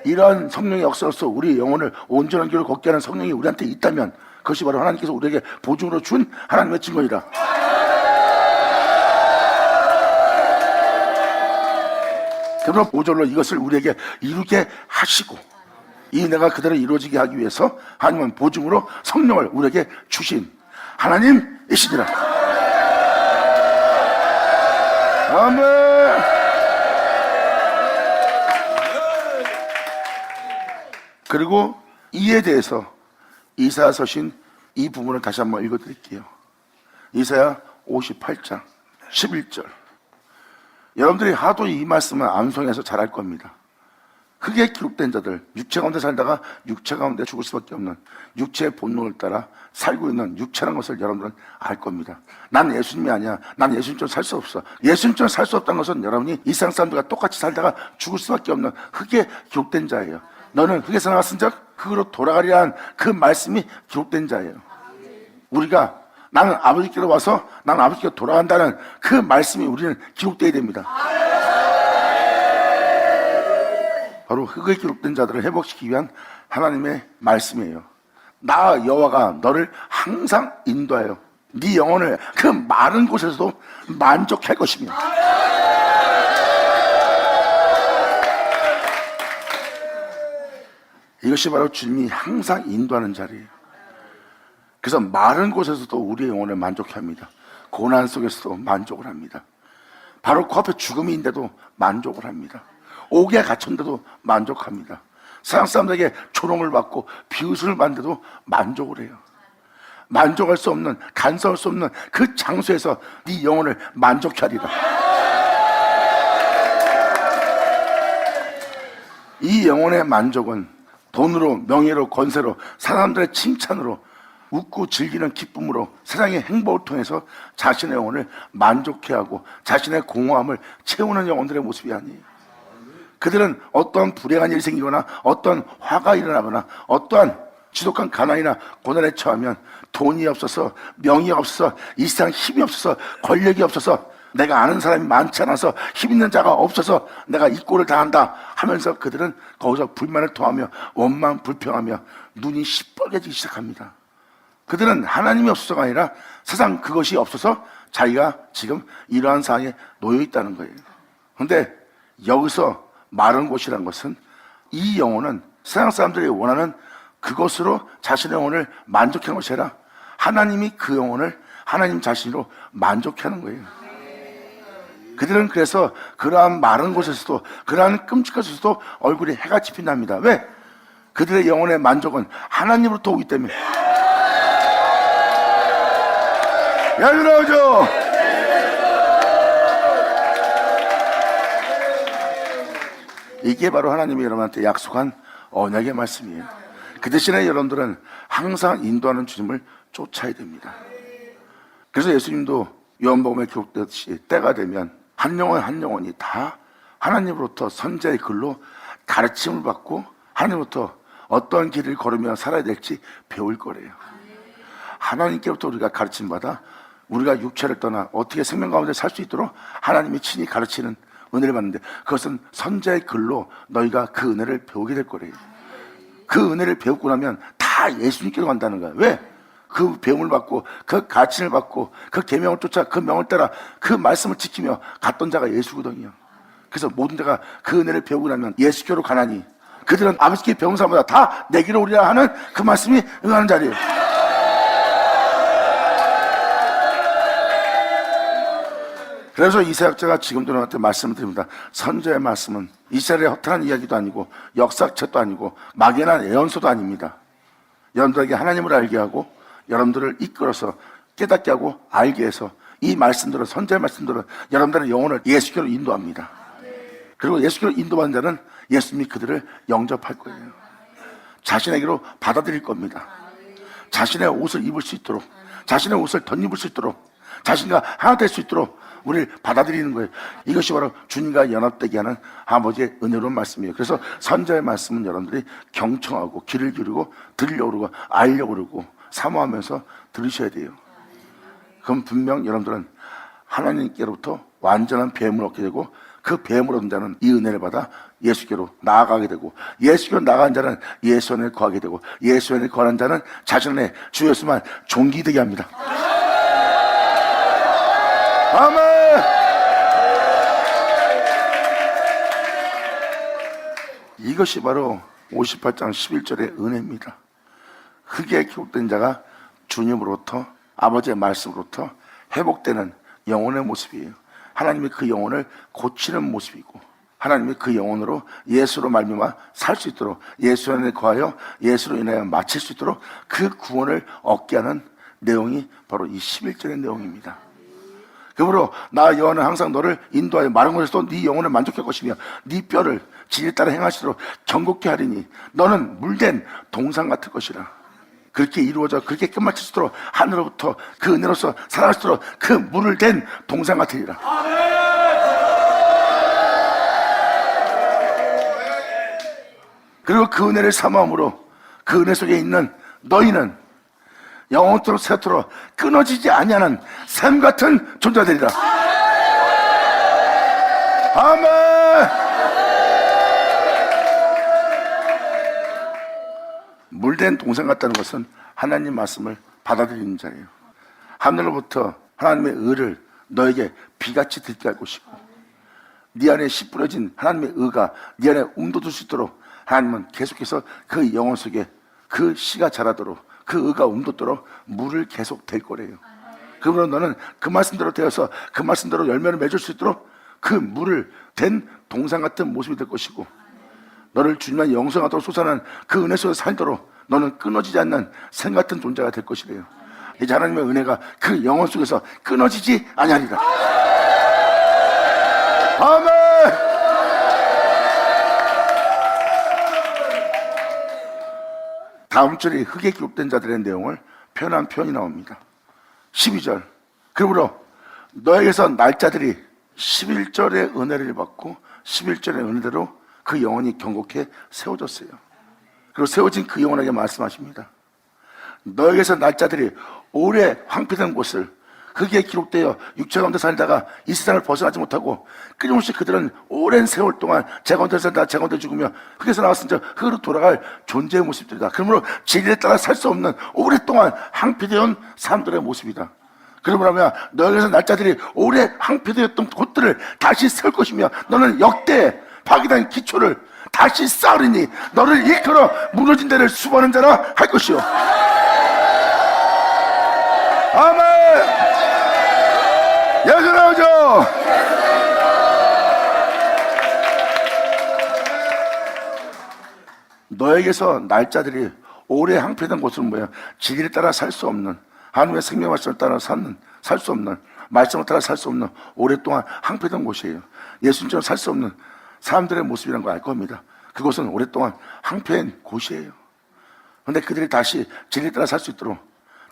이러한 성령의 역사로서 우리의 영혼을 온전한 길을 걷게 하는 성령이 우리한테 있다면 그것이 바로 하나님께서 우리에게 보증으로 준 하나님의 증거이라. 그러므로 5절로 이것을 우리에게 이루게 하시고, 이 은혜가 그대로 이루어지게 하기 위해서 하나님은 보증으로 성령을 우리에게 주신 하나님이시니라. 아멘. 그리고 이에 대해서 이사야 서신 이 부분을 다시 한번 읽어드릴게요. 이사야 58장 11절. 여러분들이 하도 이 말씀을 암송해서 잘할 겁니다. 흙에 기록된 자들, 육체 가운데 살다가 육체 가운데 죽을 수밖에 없는 육체의 본능을 따라 살고 있는 육체라는 것을 여러분들은 알 겁니다. 난 예수님이 아니야. 난 예수님처럼 살 수 없어. 예수님처럼 살 수 없다는 것은 여러분이 이 세상 사람들과 똑같이 살다가 죽을 수밖에 없는 흙에 기록된 자예요. 너는 흙에서 나왔은 즉 흙으로 돌아가리라는 그 말씀이 기록된 자예요. 우리가 나는 아버지께로 와서 나는 아버지께로 돌아간다는 그 말씀이 우리는 기록되어야 됩니다. 바로 흙에 기록된 자들을 회복시키기 위한 하나님의 말씀이에요. 나 여호와가 너를 항상 인도하여 네 영혼을 그 마른 곳에서도 만족해 할 것입니다. 이것이 바로 주님이 항상 인도하는 자리예요. 그래서 마른 곳에서도 우리의 영혼을 만족해 합니다. 고난 속에서도 만족을 합니다. 바로 그 앞에 죽음이 있는데도 만족을 합니다. 옥에 갇혔는데도 만족합니다. 세상 사람들에게 조롱을 받고 비웃음을 받는데도 만족을 해요. 만족할 수 없는, 간섭할 수 없는 그 장소에서 네 영혼을 만족해 하리라. 이 영혼의 만족은 돈으로, 명예로, 권세로, 사람들의 칭찬으로, 웃고 즐기는 기쁨으로 세상의 행복을 통해서 자신의 영혼을 만족해 하고 자신의 공허함을 채우는 영혼들의 모습이 아니에요. 그들은 어떠한 불행한 일이 생기거나 어떠한 화가 일어나거나 어떠한 지독한 가난이나 고난에 처하면 돈이 없어서, 명예가 없어서, 이 세상 힘이 없어서, 권력이 없어서, 내가 아는 사람이 많지 않아서, 힘 있는 자가 없어서 내가 이 꼴을 당한다 하면서 그들은 거기서 불만을 토하며 원망 불평하며 눈이 시뻘개지기 시작합니다. 그들은 하나님이 없어서가 아니라 세상 그것이 없어서 자기가 지금 이러한 상황에 놓여 있다는 거예요. 그런데 여기서 마른 곳이라는 것은 이 영혼은 세상 사람들이 원하는 그것으로 자신의 영혼을 만족하는 것이 아니라 하나님이 그 영혼을 하나님 자신으로 만족하는 거예요. 그들은 그래서 그러한 마른 곳에서도, 그러한 끔찍한 곳에서도 얼굴이 해가 집힌답니다. 왜? 그들의 영혼의 만족은 하나님으로부터 오기 때문에. 열어줘. 이게 바로 하나님이 여러분한테 약속한 언약의 말씀이에요. 그 대신에 여러분들은 항상 인도하는 주님을 쫓아야 됩니다. 그래서 예수님도 요한복음에 기록되었듯이 때가 되면 한 영혼 한 영혼이 다 하나님으로부터 선자의 글로 가르침을 받고 하나님으로부터 어떤 길을 걸으며 살아야 될지 배울 거래요. 하나님께로부터 우리가 가르침받아 우리가 육체를 떠나 어떻게 생명 가운데 살 수 있도록 하나님이 친히 가르치는 은혜를 받는데, 그것은 선자의 글로 너희가 그 은혜를 배우게 될 거래요. 그 은혜를 배우고 나면 다 예수님께로 간다는 거야. 왜? 그 배움을 받고 그 가르침을 받고 그 계명을 쫓아 그 명을 따라 그 말씀을 지키며 갔던 자가 예수거든요. 그래서 모든 자가 그 은혜를 배우고 나면 예수께로 가나니 그들은 아버지께 배운 사람보다 다 내게로 오리라 하는 그 말씀이 응하는 자리예요. 그래서 이사야자가 지금도 너한테 말씀을 드립니다. 선지자의 말씀은 이스라엘의 허탄한 이야기도 아니고 역사책도 아니고 막연한 예언서도 아닙니다. 여러분들에게 하나님을 알게 하고 여러분들을 이끌어서 깨닫게 하고 알게 해서 이 말씀들은, 선지자의 말씀들은 여러분들의 영혼을 예수께로 인도합니다. 그리고 예수께로 인도받는 자는 예수님이 그들을 영접할 거예요. 자신에게로 받아들일 겁니다. 자신의 옷을 입을 수 있도록, 자신의 옷을 덧입을 수 있도록, 자신과 하나 될 수 있도록 우리를 받아들이는 거예요. 이것이 바로 주님과 연합되게 하는 아버지의 은혜로운 말씀이에요. 그래서 선자의 말씀은 여러분들이 경청하고 귀를 기울이고 들으려고 그러고 알려고 그러고 사모하면서 들으셔야 돼요. 그럼 분명 여러분들은 하나님께로부터 완전한 배움을 얻게 되고 그 배움을 얻은 자는 이 은혜를 받아 예수께로 나아가게 되고 예수께로 나아간 자는 예수 안에 거하게 되고 예수 안에 거하는 자는 자신 안에 주 예수만 존귀되게 합니다. 아멘. 이것이 바로 58장 11절의 은혜입니다. 흙에 기록된 자가 주님으로부터 아버지의 말씀으로부터 회복되는 영혼의 모습이에요. 하나님이 그 영혼을 고치는 모습이고 하나님이 그 영혼으로 예수로 말미암아 살 수 있도록, 예수 안에 거하여 예수로 인하여 마칠 수 있도록 그 구원을 얻게 하는 내용이 바로 이 11절의 내용입니다. 그러므로 나 여호와는 항상 너를 인도하여 마른 곳에서도 네 영혼을 만족할 것이며 네 뼈를 진리에 따라 행하시도록 경고케 하리니 너는 물된 동상 같을 것이라. 그렇게 이루어져 그렇게 끝마칠 수 있도록 하늘로부터 그 은혜로서 살아갈 수 있도록 그 물을 댄 동상 같으리라. 그리고 그 은혜를 사모함으로 그 은혜 속에 있는 너희는 영원토록 세토록 끊어지지 아니하는 샘 같은 존재들이라. 아멘. 물된 동상 같다는 것은 하나님 말씀을 받아들이는 자예요. 하늘로부터 하나님의 의를 너에게 비같이 듣게 할 것이고 네 안에 씨 뿌려진 하나님의 의가 네 안에 움돋을 수 있도록 하나님은 계속해서 그 영혼 속에 그 씨가 자라도록 그 의가 움돋도록 물을 계속 댈 거래요. 그러므로 너는 그 말씀대로 되어서 그 말씀대로 열매를 맺을 수 있도록 그 물을 댄 동상 같은 모습이 될 것이고 너를 주님만 영성하도록 솟아나는 그 은혜 속에서 살도록 너는 끊어지지 않는 샘 같은 존재가 될 것이래요. 이제 하나님의 은혜가 그 영혼 속에서 끊어지지 아니하리라. 아멘. 다음 절에 흙에 기록된 자들의 내용을 표현한 표현이 나옵니다. 12절. 그러므로 너에게서 날짜들이 11절의 은혜를 받고 11절의 은혜대로 그 영혼이 경고케 세워졌어요. 그리고 세워진 그 영혼에게 말씀하십니다. 너에게서 날짜들이 오래 황폐된 곳을 흙에 기록되어 육체 가운데 살다가 이 세상을 벗어나지 못하고 끊임없이 그들은 오랜 세월 동안 제 가운데 살다 제 가운데 죽으며 흙에서 나왔으니 흙으로 돌아갈 존재의 모습들이다. 그러므로 진리에 따라 살 수 없는 오랫동안 황폐되어 사람들의 모습이다. 그러므로 너에게서 날짜들이 오래 황폐되었던 곳들을 다시 세울 것이며 너는 역대 파괴된 기초를 다시 쌓으리니 너를 일컬어 무너진 데를 수고하는 자라 할 것이요. 아멘. 예수 나오죠. 너에게서 날짜들이 오래 황폐된 곳은 뭐야? 진리에 따라 살 수 없는, 하나님의 생명 말씀을 따라 살 수 없는, 말씀을 따라 살 수 없는 오랫동안 황폐된 곳이에요. 예수님처럼 살 수 없는 사람들의 모습이라는 걸 알 겁니다. 그곳은 오랫동안 황폐한 곳이에요. 그런데 그들이 다시 진리에 따라 살 수 있도록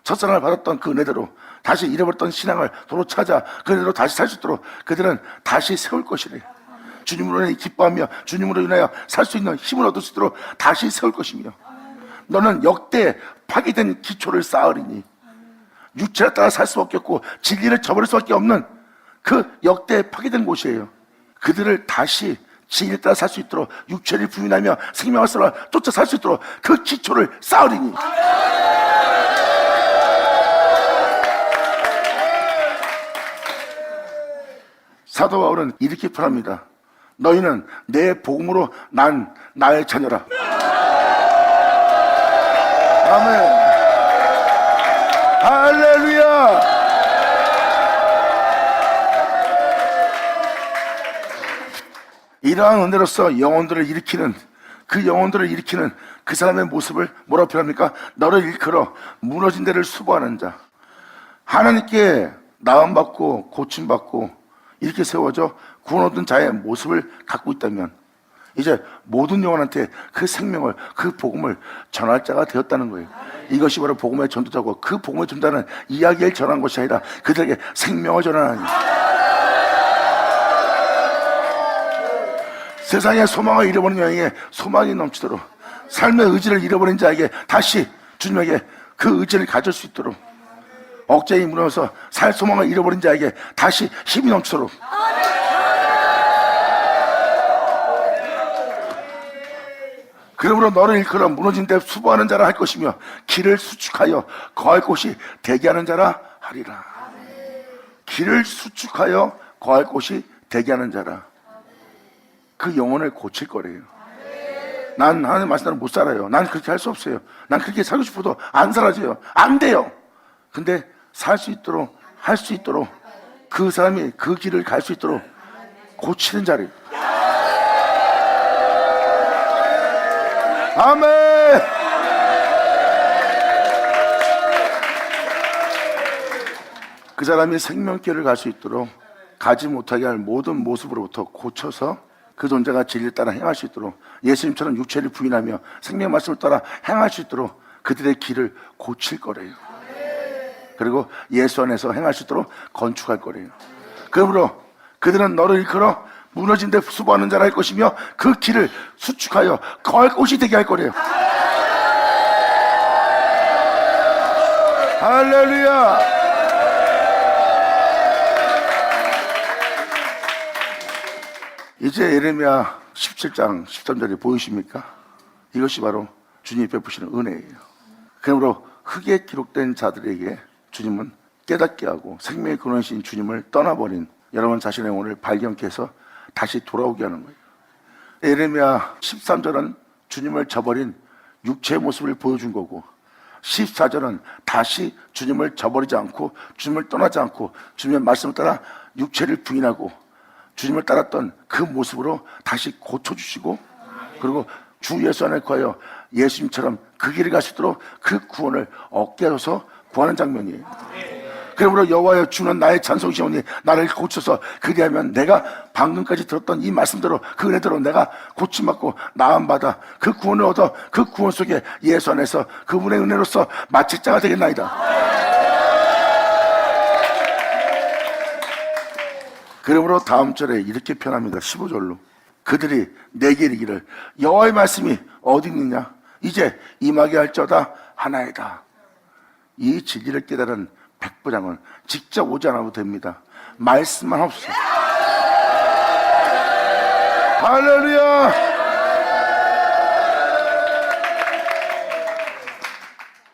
첫사랑을 받았던 그 은혜대로 다시 잃어버렸던 신앙을 도로 찾아 그 은혜로 다시 살 수 있도록 그들은 다시 세울 것이래. 주님으로 인해 기뻐하며 주님으로 인하여 살 수 있는 힘을 얻을 수 있도록 다시 세울 것이며 너는 역대 파괴된 기초를 쌓으리니 육체에 따라 살 수밖에 없고 진리를 저버릴 수밖에 없는 그 역대 파괴된 곳이에요. 그들을 다시 진리에 따라 살 수 있도록 육체를 부인하며 생명을 쫓아 살 수 있도록 그 기초를 쌓으리니 사도 바울은 이렇게 표현합니다. 너희는 내 복음으로 난 나의 자녀라. 아멘. 할렐루야. 이러한 은혜로서 영혼들을 일으키는 그 사람의 모습을 뭐라고 표현합니까? 너를 일컬어 무너진 데를 수고하는 자. 하나님께 나음받고 고침받고 이렇게 세워져 구원 얻은 자의 모습을 갖고 있다면 이제 모든 영혼한테 그 생명을, 그 복음을 전할 자가 되었다는 거예요. 이것이 바로 복음의 전도자고 그 복음의 전도자는 이야기를 전한 것이 아니라 그들에게 생명을 전하는 세상의 소망을 잃어버린 여인에게 소망이 넘치도록 삶의 의지를 잃어버린 자에게 다시 주님에게 그 의지를 가질 수 있도록 억제에 무너져서 살 소망을 잃어버린 자에게 다시 힘이 넘치도록 그러므로 너를 일컬어 무너진 데 수고하는 자라 할 것이며 길을 수축하여 거할 곳이 대기하는 자라 하리라. 길을 수축하여 거할 곳이 대기하는 자라. 그 영혼을 고칠 거래요. 난 하나님 말씀대로 못 살아요. 난 그렇게 할 수 없어요. 난 그렇게 살고 싶어도 안 살아져요. 안 돼요. 근데 살 수 있도록 할 수 있도록 그 사람이 그 길을 갈 수 있도록 고치는 자리예요. 아멘. 그 사람이 생명길을 갈 수 있도록 가지 못하게 할 모든 모습으로부터 고쳐서 그 존재가 진리를 따라 행할 수 있도록 예수님처럼 육체를 부인하며 생명 말씀을 따라 행할 수 있도록 그들의 길을 고칠 거래요. 그리고 예수 안에서 행할 수 있도록 건축할 거래요. 그러므로 그들은 너를 일컬어 무너진 데 수고하는 자라 할 것이며 그 길을 수축하여 거할 곳이 되게 할 거래요. 할렐루야. 이제 예레미야 17장 13절에 보이십니까? 이것이 바로 주님이 베푸시는 은혜예요. 그러므로 흙에 기록된 자들에게 주님은 깨닫게 하고 생명의 근원이신 주님을 떠나버린 여러분 자신의 영혼을 발견케 해서 다시 돌아오게 하는 거예요. 예레미야 13절은 주님을 저버린 육체의 모습을 보여준 거고 14절은 다시 주님을 저버리지 않고 주님을 떠나지 않고 주님의 말씀을 따라 육체를 부인하고 주님을 따랐던 그 모습으로 다시 고쳐주시고 그리고 주 예수 안에 거하여 예수님처럼 그 길을 갈 수 있도록 그 구원을 얻게 해서 구하는 장면이에요. 그러므로 여호와여 주는 나의 찬송이시오니 나를 고쳐서 그리하면 내가 방금까지 들었던 이 말씀대로 그 은혜대로 내가 고침받고 나음받아 그 구원을 얻어 그 구원 속에 예수 안에서 그분의 은혜로서 마칠 자가 되겠나이다. 그러므로 다음 절에 이렇게 표현합니다. 15절로 그들이 내게 이르기를 여호와의 말씀이 어디 있느냐 이제 임하게 할지어다 하나이다. 이 진리를 깨달은 백부장은 직접 오지 않아도 됩니다. 말씀만 없어. 할렐루야.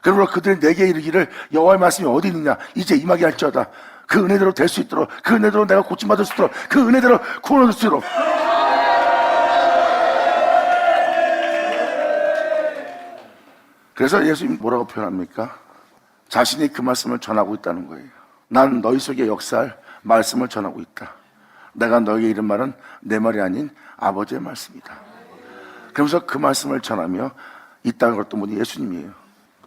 그러므로 그들이 내게 이르기를 여호와의 말씀이 어디 있느냐 이제 임하게 할지어다. 그 은혜대로 될 수 있도록 그 은혜대로 내가 고침받을 수 있도록 그 은혜대로 구원을 얻을 수 있도록. 그래서 예수님이 뭐라고 표현합니까? 자신이 그 말씀을 전하고 있다는 거예요. 난 너희 속에 역사할 말씀을 전하고 있다. 내가 너에게 이른 말은 내 말이 아닌 아버지의 말씀이다. 그러면서 그 말씀을 전하며 있다는 것도 뭐니 예수님이에요.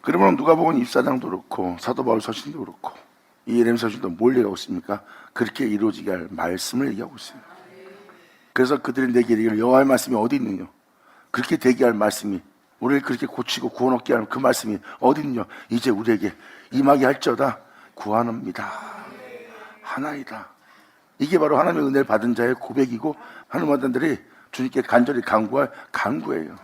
그러면 누가복음 24장도 그렇고 사도 바울 서신도 그렇고 이 예레미야 서신도 뭘 얘기하고 있습니까? 그렇게 이루어지게 할 말씀을 얘기하고 있어요. 그래서 그들이 내게 이르기를 여호와의 말씀이 어디 있느냐 그렇게 되게 할 말씀이 우리를 그렇게 고치고 구원 얻게 하는 그 말씀이 어디 있느냐 이제 우리에게 임하게 할지어다 구하노이다 하나이다. 이게 바로 하나님의 은혜를 받은 자의 고백이고 하나님 아들들이 주님께 간절히 간구할 간구예요.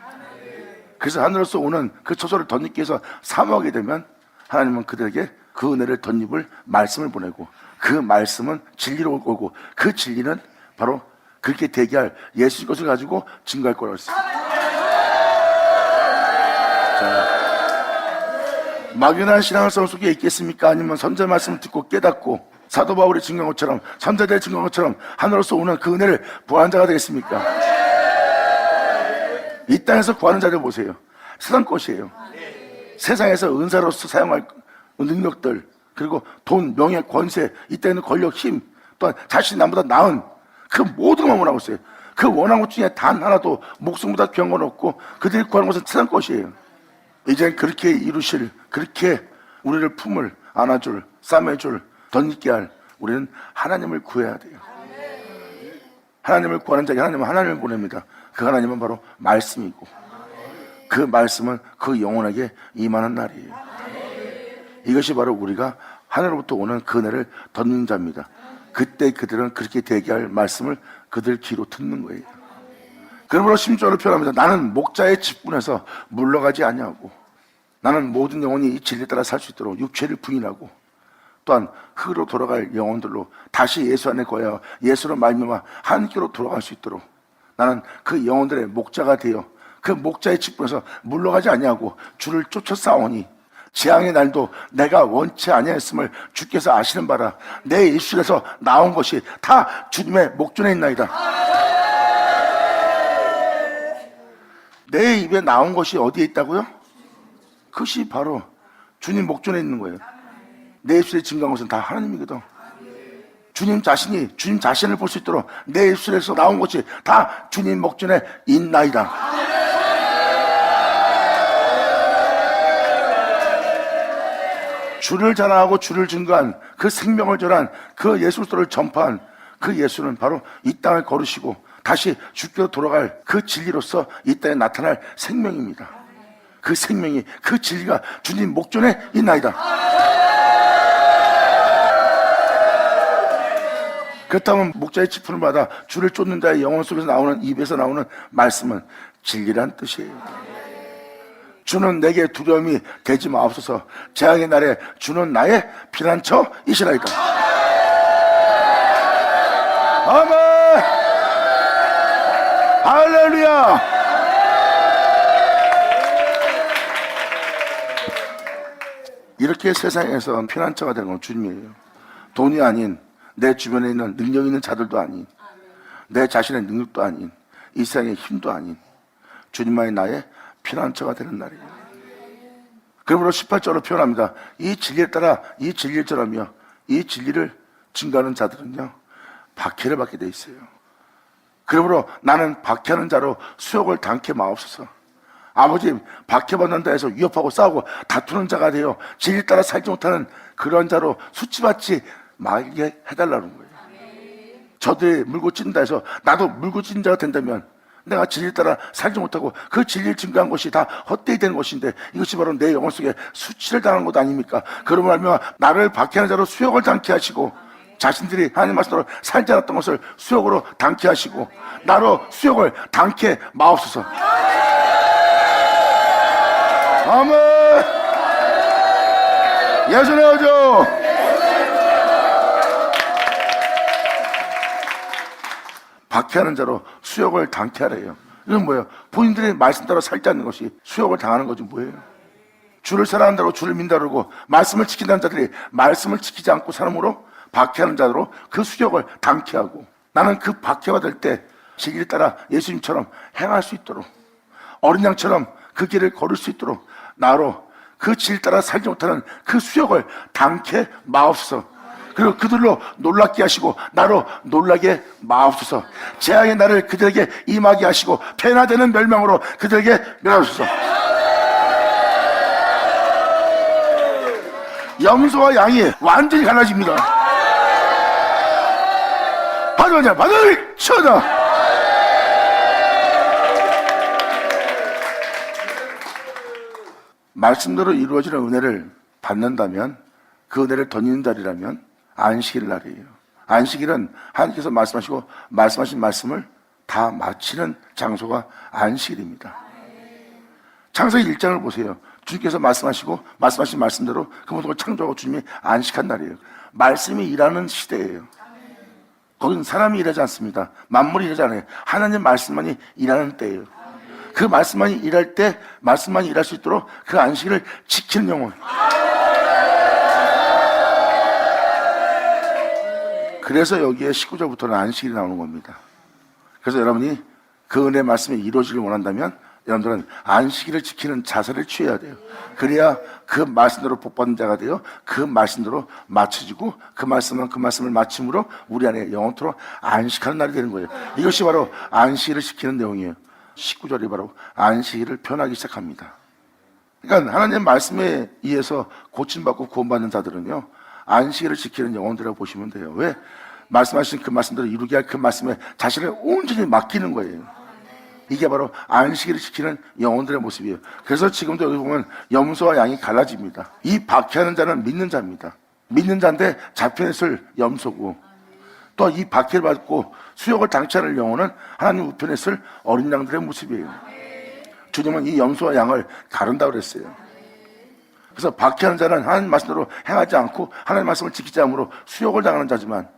그래서 하늘로서 오는 그 초소를 덧입기 위해서 사모하게 되면 하나님은 그들에게 그 은혜를 덧입을 말씀을 보내고 그 말씀은 진리로 오고 그 진리는 바로 그렇게 되게 할 예수의 것을 가지고 증거할 거라고 했습니다. 자, 막연한 신앙성 속에 있겠습니까? 아니면 선자 말씀을 듣고 깨닫고 사도 바울이 증거한 것처럼 선자들의 증거한 것처럼 하늘로서 오는 그 은혜를 구하는 자가 되겠습니까? 이 땅에서 구하는 자들 보세요. 세상 것이에요. 세상에서 은사로서 사용할 능력들 그리고 돈, 명예, 권세 이 땅에 있는 권력, 힘 또한 자신이 남보다 나은 그 모든 걸 원하고 있어요. 그 원한 것 중에 단 하나도 목숨보다 귀한 건 없고 그들이 구하는 것은 세상 것이에요. 이제는 그렇게 이루실 그렇게 우리를 품을 안아줄 싸매줄 덧입게 할 우리는 하나님을 구해야 돼요. 하나님을 구하는 자에게 하나님은 하나님을 보냅니다. 그 하나님은 바로 말씀이고 그 말씀은 그 영혼에게 임하는 날이에요. 이것이 바로 우리가 하늘로부터 오는 그 은혜를 덧는 자입니다. 그때 그들은 그렇게 되게 할 말씀을 그들 귀로 듣는 거예요. 그러므로 심지어로 표현합니다. 나는 목자의 직분에서 물러가지 아니하고 나는 모든 영혼이 이 진리에 따라 살 수 있도록 육체를 부인하고 또한 흙으로 돌아갈 영혼들로 다시 예수 안에 거하여 예수로 말미암아 하나님께로 돌아갈 수 있도록 나는 그 영혼들의 목자가 되어 그 목자의 직분에서 물러가지 아니하고 주를 쫓아 싸우니 재앙의 날도 내가 원치 아니하였음을 주께서 아시는 바라. 내 입술에서 나온 것이 다 주님의 목전에 있나이다. 내 입에 나온 것이 어디에 있다고요? 그것이 바로 주님 목전에 있는 거예요. 내 입술에 증거한 것은 다 하나님이거든. 주님 자신이 주님 자신을 볼 수 있도록 내 입술에서 나온 것이 다 주님 목전에 있나이다. 주를 자랑하고 주를 증거한 그 생명을 전한 그 예수 그리스도를 전파한 그 예수는 바로 이 땅을 걸으시고 다시 주께로 돌아갈 그 진리로서 이 땅에 나타날 생명입니다. 그 생명이, 그 진리가 주님 목전에 있나이다. 그렇다면 목자의 지푸를 받아 주를 쫓는 자의 영혼 속에서 나오는, 입에서 나오는 말씀은 진리란 뜻이에요. 주는 내게 두려움이 되지 마옵소서. 재앙의 날에 주는 나의 피난처이시라이다. 아멘. 할렐루야. 이렇게 세상에서 피난처가 되는 건 주님이에요. 돈이 아닌, 내 주변에 있는 능력 있는 자들도 아닌, 내 자신의 능력도 아닌, 이 세상의 힘도 아닌 주님만이 나의 피난처가 되는 날이에요. 그러므로 18절로 표현합니다. 이 진리에 따라 이 진리를 전하며 이 진리를 증거하는 자들은요, 박해를 받게 돼 있어요. 그러므로 나는 박해하는 자로 수욕을 당케 마옵소서. 아버지, 박해받는다 해서 위협하고 싸우고 다투는 자가 되어 진리 따라 살지 못하는 그런 자로 수치받지 말게 해달라는 거예요. 저들이 물고 찢는다 해서 나도 물고 찢는 자가 된다면 내가 진리 따라 살지 못하고 그 진리를 증거한 것이 다 헛되이 되는 것인데, 이것이 바로 내 영혼 속에 수치를 당한 것 아닙니까? 그러므로 하면 나를 박해하는 자로 수욕을 당케 하시고, 자신들이 하나님 말씀으로 살지 않았던 것을 수욕으로 당케 하시고, 나로 수욕을 당케 마옵소서. 아멘. 예수의 오죠. 박해하는 자로 수욕을 당케 하래요. 이건 뭐예요? 본인들의 말씀 따라 살지 않는 것이 수욕을 당하는 거지 뭐예요? 주를 사랑한다고 주를 민다고 말씀을 지킨다는 자들이 말씀을 지키지 않고 사람으로 박해하는 자로 그 수욕을 당케 하고, 나는 그 박해가 될 때 진리를 따라 예수님처럼 행할 수 있도록, 어린 양처럼 그 길을 걸을 수 있도록 나로 그 질 따라 살지 못하는 그 수욕을 당케 마옵소서. 그리고 그들로 놀랍게 하시고 나로 놀라게 마옵소서. 재앙의 날을 그들에게 임하게 하시고 폐나되는 멸망으로 그들에게 멸하소서. 염소와 양이 완전히 갈라집니다. 받으냐, 받으니 쳐다. 말씀대로 이루어지는 은혜를 받는다면, 그 은혜를 던지는 자리라면 안식일 날이에요. 안식일은 하나님께서 말씀하시고 말씀하신 말씀을 다 마치는 장소가 안식일입니다. 창세기 1장을 보세요. 주님께서 말씀하시고 말씀하신 말씀대로 그 모든 걸 창조하고 주님이 안식한 날이에요. 말씀이 일하는 시대예요. 거기는 사람이 일하지 않습니다. 만물이 일하지 않아요. 하나님 말씀만이 일하는 때예요. 그 말씀만이 일할 때 말씀만이 일할 수 있도록 그 안식일을 지키는 영혼. 그래서 여기에 19절부터는 안식일이 나오는 겁니다. 그래서 여러분이 그 은혜 말씀이 이루어지길 원한다면 여러분들은 안식일을 지키는 자세를 취해야 돼요. 그래야 그 말씀대로 복받는 자가 되어 그 말씀대로 맞춰지고, 그 말씀을 마침으로 우리 안에 영원토록 안식하는 날이 되는 거예요. 이것이 바로 안식일을 지키는 내용이에요. 19절이 바로 안식일을 표현하기 시작합니다. 그러니까 하나님 말씀에 의해서 고침받고 구원받는 자들은요, 안식일을 지키는 영혼들이라고 보시면 돼요. 왜? 말씀하신 그 말씀대로 이루게 할 그 말씀에 자신을 온전히 맡기는 거예요. 이게 바로 안식일을 지키는 영혼들의 모습이에요. 그래서 지금도 여기 보면 염소와 양이 갈라집니다. 이 박해하는 자는 믿는 자입니다. 믿는 자인데 잡혀있을 염소고, 또 이 박해를 받고 수욕을 당치하는 영혼은 하나님 우편에 있을 어린 양들의 모습이에요. 주님은 이 염소와 양을 가른다고 그랬어요. 그래서 박해하는 자는 하나님 말씀대로 행하지 않고 하나님 말씀을 지키지 않으므로 수욕을 당하는 자지만,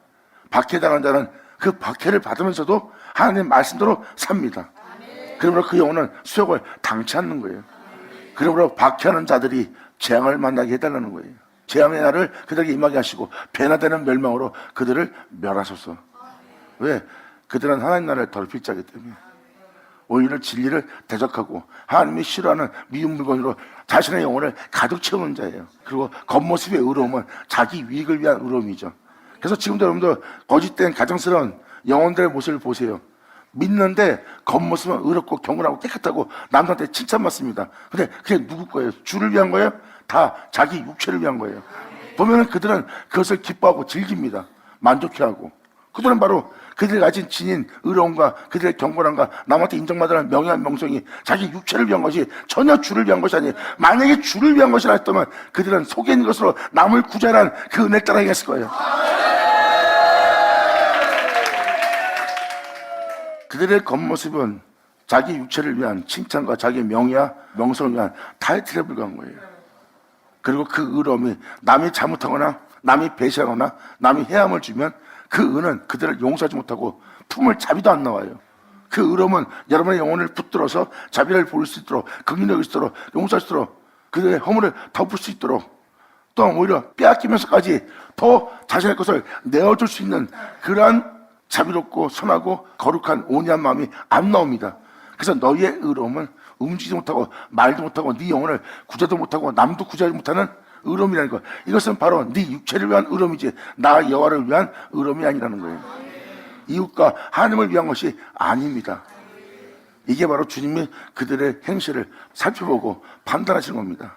박해당하는 자는 그 박해를 받으면서도 하나님 말씀대로 삽니다. 그러므로 그 영혼은 수욕을 당치 않는 거예요. 그러므로 박해하는 자들이 재앙을 만나게 해달라는 거예요. 재앙의 날을 그들에게 임하게 하시고 배나되는 멸망으로 그들을 멸하소서. 왜? 그들은 하나님 나라를 더럽힐 자이기 때문에. 오히려 진리를 대적하고 하나님이 싫어하는 미운 물건으로 자신의 영혼을 가득 채우는 자예요. 그리고 겉모습의 의로움은 자기 유익을 위한 의로움이죠. 그래서 지금도 여러분들 거짓된 가정스러운 영혼들의 모습을 보세요. 믿는데 겉모습은 의롭고 경건하고 깨끗하고 남들한테 칭찬받습니다. 근데 그게 누구 거예요? 주를 위한 거예요? 다 자기 육체를 위한 거예요. 보면은 그들은 그것을 기뻐하고 즐깁니다. 만족해하고. 그들은 바로 그들이 가진 진인, 의로움과 그들의 경건함과 남한테 인정받으라는 명예와 명성이 자기 육체를 위한 것이 전혀 주를 위한 것이 아니에요. 만약에 주를 위한 것이라 했다면 그들은 속에 있는 것으로 남을 구제하라는 그 은혜를 따라가겠을 거예요. 그들의 겉모습은 자기 육체를 위한 칭찬과 자기 명예와 명성을 위한 타이틀에 불과한 거예요. 그리고 그 의로움이 남이 잘못하거나 남이 배신하거나 남이 해함을 주면 그 은은 그들을 용서하지 못하고 품을 자비도 안 나와요. 그 의로움은 여러분의 영혼을 붙들어서 자비를 볼 수 있도록, 긍휼히 여길 수 있도록, 용서할 수 있도록, 그들의 허물을 덮을 수 있도록, 또 오히려 빼앗기면서까지 더 자신의 것을 내어줄 수 있는 그러한 자비롭고 선하고 거룩한 온유한 마음이 안 나옵니다. 그래서 너희의 의로움은 움직이지 못하고 말도 못하고 네 영혼을 구제도 못하고 남도 구제하지 못하는 의로움이라는 것. 이것은 바로 네 육체를 위한 의로움이지 나 여호와를 위한 의로움이 아니라는 거예요. 이웃과 하나님을 위한 것이 아닙니다. 이게 바로 주님이 그들의 행실을 살펴보고 판단하시는 겁니다.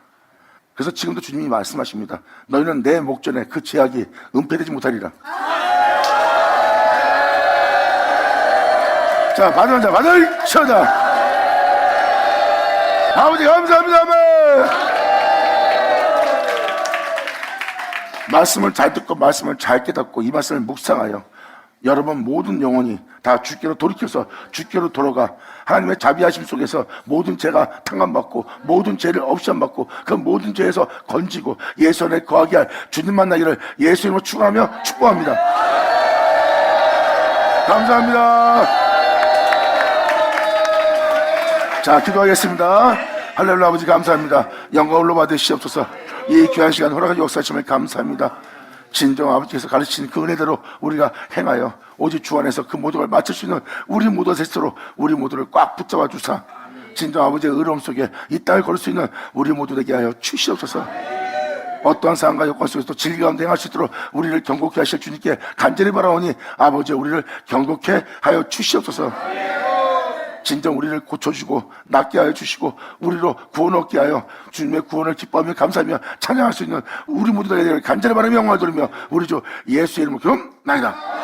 그래서 지금도 주님이 말씀하십니다. 너희는 내 목전에 그 제약이 은폐되지 못하리라. 자, 받은 자, 받을 쳐자. 아버지 감사합니다. 말씀을 잘 듣고 말씀을 잘 깨닫고 이 말씀을 묵상하여 여러분 모든 영혼이 다 주께로 돌이켜서 주께로 돌아가 하나님의 자비하심 속에서 모든 죄가 탕감받고 모든 죄를 없이함받고 그 모든 죄에서 건지고 예수 안에 거하게 할 주님 만나기를 예수 이름으로 축원하며 축복합니다. 감사합니다. 자, 기도하겠습니다. 할렐루야. 아버지 감사합니다. 영광을 받으시옵소서. 이 귀한 시간 허락하여 역사하심을 감사합니다. 진정 아버지께서 가르치신 그 은혜대로 우리가 행하여 오직 주 안에서 그 모든 걸 맞출 수 있는 우리 모두가 되도록 우리 모두를 꽉 붙잡아 주사 진정 아버지의 의로움 속에 이 땅을 걸을 수 있는 우리 모두 되게 하여 주시옵소서. 어떠한 상황과 여건 속에서도 진리 가운데 행할 수 있도록 우리를 경고케 하실 주님께 간절히 바라오니 아버지 우리를 경고케 하여 주시옵소서. 진정 우리를 고쳐주고 낫게 하여 주시고 우리로 구원 얻게 하여 주님의 구원을 기뻐하며 감사하며 찬양할 수 있는 우리 모두가 되기를 간절히 바라며 영광을 돌리며 우리 주 예수의 이름으로 기도합니다.